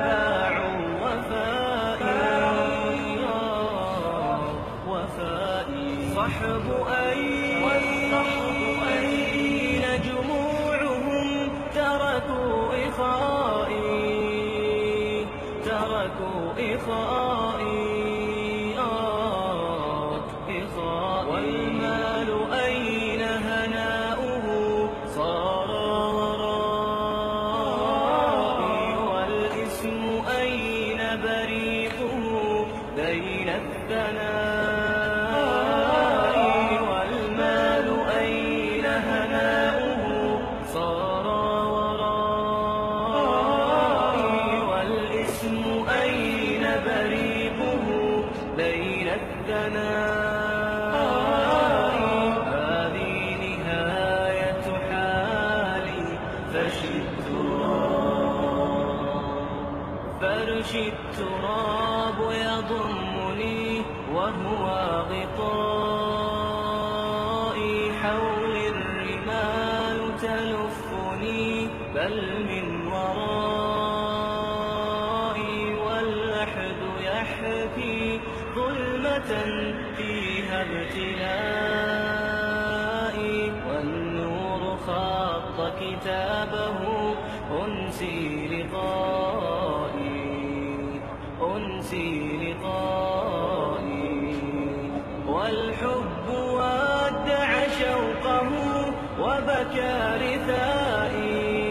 باعوا وفائي صحب أين جموعهم تركوا إخائي والمال أين هناؤه صار ورائي والاسم أين بريقه بين الثناء والمال أين هناؤه صار ورائي والاسم أين بريقه بين الثناء هذه نهاية حالي فرشي التراب يضمني وهو غطائي حولي الرمال تلفني بل من ورائي واللحد يحكي ظلمة فيها ابتلائي والنور خط كتابه أنسي لقائي والحب ودع شوقه وبكى رثائي